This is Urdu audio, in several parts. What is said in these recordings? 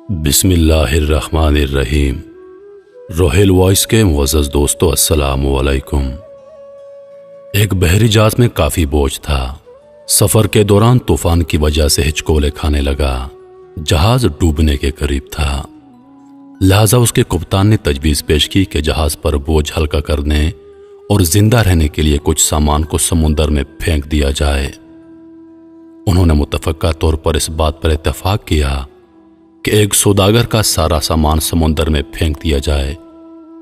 بسم اللہ الرحمن الرحیم۔ روہیل وائس کے معزز دوستو، السلام علیکم۔ ایک بحری جہاز میں کافی بوجھ تھا۔ سفر کے دوران طوفان کی وجہ سے ہچکولے کھانے لگا۔ جہاز ڈوبنے کے قریب تھا، لہذا اس کے کپتان نے تجویز پیش کی کہ جہاز پر بوجھ ہلکا کرنے اور زندہ رہنے کے لیے کچھ سامان کو سمندر میں پھینک دیا جائے۔ انہوں نے متفقہ طور پر اس بات پر اتفاق کیا کہ ایک سوداگر کا سارا سامان سمندر میں پھینک دیا جائے،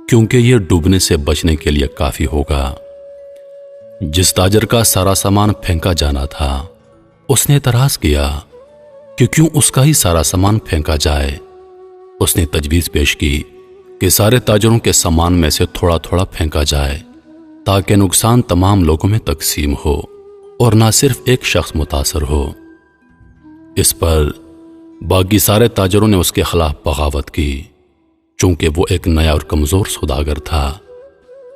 کیونکہ یہ ڈوبنے سے بچنے کے لیے کافی ہوگا۔ جس تاجر کا سارا سامان پھینکا جانا تھا، اس نے اعتراض کیا کہ کیوں اس کا ہی سارا سامان پھینکا جائے۔ اس نے تجویز پیش کی کہ سارے تاجروں کے سامان میں سے تھوڑا تھوڑا پھینکا جائے، تاکہ نقصان تمام لوگوں میں تقسیم ہو اور نہ صرف ایک شخص متاثر ہو۔ اس پر باقی سارے تاجروں نے اس کے خلاف بغاوت کی۔ چونکہ وہ ایک نیا اور کمزور سوداگر تھا،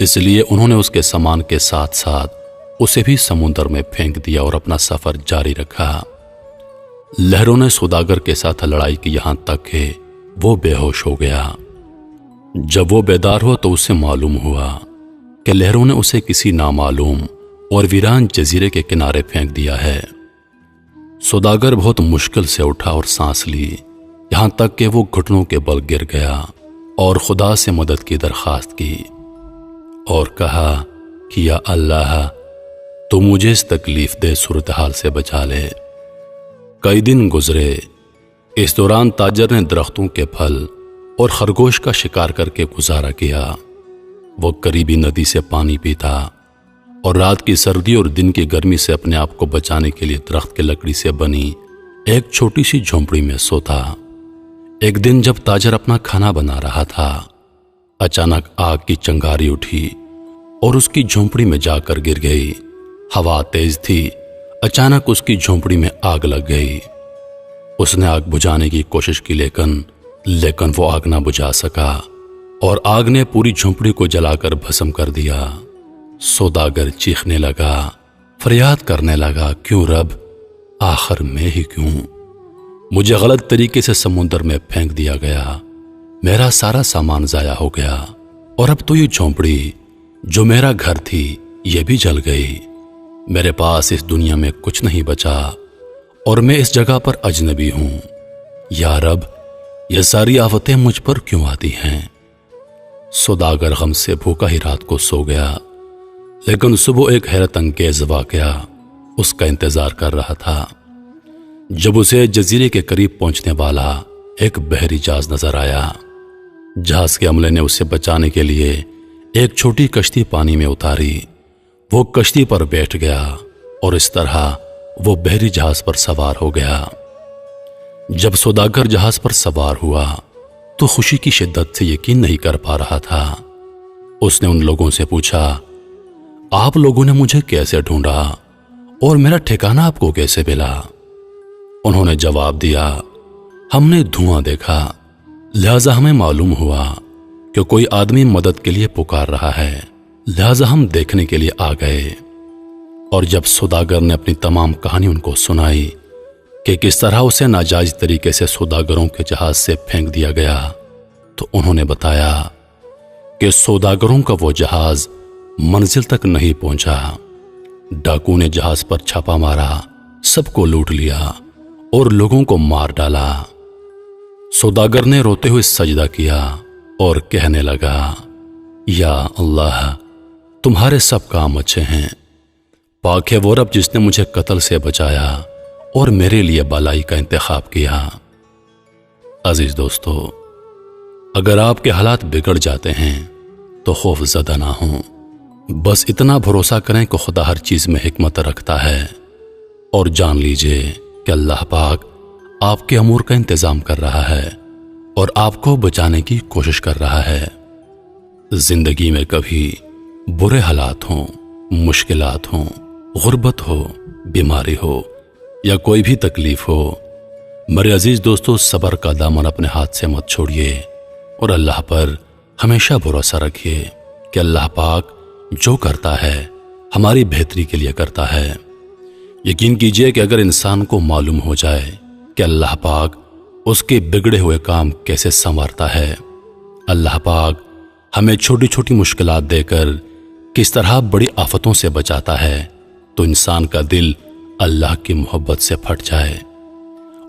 اس لیے انہوں نے اس کے سامان کے ساتھ ساتھ اسے بھی سمندر میں پھینک دیا اور اپنا سفر جاری رکھا۔ لہروں نے سوداگر کے ساتھ لڑائی کی، یہاں تک کہ وہ بے ہوش ہو گیا۔ جب وہ بیدار ہوا تو اسے معلوم ہوا کہ لہروں نے اسے کسی نامعلوم اور ویران جزیرے کے کنارے پھینک دیا ہے۔ سوداگر بہت مشکل سے اٹھا اور سانس لی، یہاں تک کہ وہ گھٹنوں کے بل گر گیا اور خدا سے مدد کی درخواست کی اور کہا کہ یا اللہ، تو مجھے اس تکلیف دہ صورتحال سے بچا لے۔ کئی دن گزرے۔ اس دوران تاجر نے درختوں کے پھل اور خرگوش کا شکار کر کے گزارا کیا۔ وہ قریبی ندی سے پانی پیتا اور رات کی سردی اور دن کی گرمی سے اپنے آپ کو بچانے کے لیے درخت کی لکڑی سے بنی ایک چھوٹی سی جھونپڑی میں سوتا۔ ایک دن جب تاجر اپنا کھانا بنا رہا تھا، اچانک آگ کی چنگاری اٹھی اور اس کی جھونپڑی میں جا کر گر گئی۔ ہوا تیز تھی، اچانک اس کی جھونپڑی میں آگ لگ گئی۔ اس نے آگ بجھانے کی کوشش کی، لیکن وہ آگ نہ بجھا سکا اور آگ نے پوری جھونپڑی کو جلا کر بھسم کر دیا۔ سوداگر چیخنے لگا، فریاد کرنے لگا، کیوں رب، آخر میں ہی کیوں؟ مجھے غلط طریقے سے سمندر میں پھینک دیا گیا، میرا سارا سامان ضائع ہو گیا، اور اب تو یہ جھونپڑی جو میرا گھر تھی یہ بھی جل گئی۔ میرے پاس اس دنیا میں کچھ نہیں بچا اور میں اس جگہ پر اجنبی ہوں۔ یا رب، یہ ساری آفتیں مجھ پر کیوں آتی ہیں؟ سوداگر غم سے بھوکا ہی رات کو سو گیا، لیکن صبح ایک حیرت انگیز واقعہ اس کا انتظار کر رہا تھا۔ جب اسے جزیرے کے قریب پہنچنے والا ایک بحری جہاز نظر آیا، جہاز کے عملے نے اسے بچانے کے لیے ایک چھوٹی کشتی پانی میں اتاری۔ وہ کشتی پر بیٹھ گیا اور اس طرح وہ بحری جہاز پر سوار ہو گیا۔ جب سوداگر جہاز پر سوار ہوا تو خوشی کی شدت سے یقین نہیں کر پا رہا تھا۔ اس نے ان لوگوں سے پوچھا، آپ لوگوں نے مجھے کیسے ڈھونڈا اور میرا ٹھکانہ آپ کو کیسے ملا؟ انہوں نے جواب دیا، ہم نے دھواں دیکھا، لہذا ہمیں معلوم ہوا کہ کوئی آدمی مدد کے لیے پکار رہا ہے، لہذا ہم دیکھنے کے لیے آ گئے۔ اور جب سوداگر نے اپنی تمام کہانی ان کو سنائی کہ کس طرح اسے ناجائز طریقے سے سوداگروں کے جہاز سے پھینک دیا گیا، تو انہوں نے بتایا کہ سوداگروں کا وہ جہاز منزل تک نہیں پہنچا۔ ڈاکو نے جہاز پر چھاپا مارا، سب کو لوٹ لیا اور لوگوں کو مار ڈالا۔ سوداگر نے روتے ہوئے سجدہ کیا اور کہنے لگا، یا اللہ، تمہارے سب کام اچھے ہیں، پاک ہے وہ رب جس نے مجھے قتل سے بچایا اور میرے لیے بھلائی کا انتخاب کیا۔ عزیز دوستو، اگر آپ کے حالات بگڑ جاتے ہیں تو خوف زدہ نہ ہوں، بس اتنا بھروسہ کریں کہ خدا ہر چیز میں حکمت رکھتا ہے، اور جان لیجئے کہ اللہ پاک آپ کے امور کا انتظام کر رہا ہے اور آپ کو بچانے کی کوشش کر رہا ہے۔ زندگی میں کبھی برے حالات ہوں، مشکلات ہوں، غربت ہو، بیماری ہو یا کوئی بھی تکلیف ہو، میرے عزیز دوستو، صبر کا دامن اپنے ہاتھ سے مت چھوڑیے اور اللہ پر ہمیشہ بھروسہ رکھیے کہ اللہ پاک جو کرتا ہے ہماری بہتری کے لیے کرتا ہے۔ یقین کیجئے کہ اگر انسان کو معلوم ہو جائے کہ اللہ پاک اس کے بگڑے ہوئے کام کیسے سنوارتا ہے۔ اللہ پاک ہمیں چھوٹی چھوٹی مشکلات دے کر کس طرح بڑی آفتوں سے بچاتا ہے تو انسان کا دل اللہ کی محبت سے پھٹ جائے۔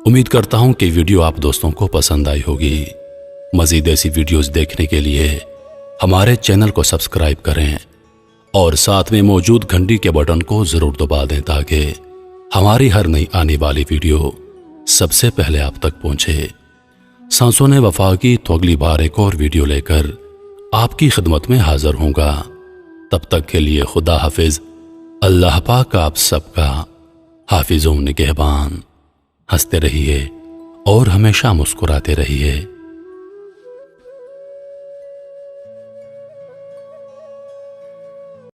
امید کرتا ہوں کہ ویڈیو آپ دوستوں کو پسند آئی ہوگی۔ مزید ایسی ویڈیوز دیکھنے کے لیے ہمارے چینل کو سبسکرائب کریں اور ساتھ میں موجود گھنٹی کے بٹن کو ضرور دبا دیں تاکہ ہماری ہر نئی آنے والی ویڈیو سب سے پہلے آپ تک پہنچے۔ سانسوں نے وفا کی تو اگلی بار ایک اور ویڈیو لے کر آپ کی خدمت میں حاضر ہوں گا۔ تب تک کے لیے خدا حافظ۔ اللہ پاک آپ سب کا حافظ و نگہبان۔ ہنستے رہیے اور ہمیشہ مسکراتے رہیے۔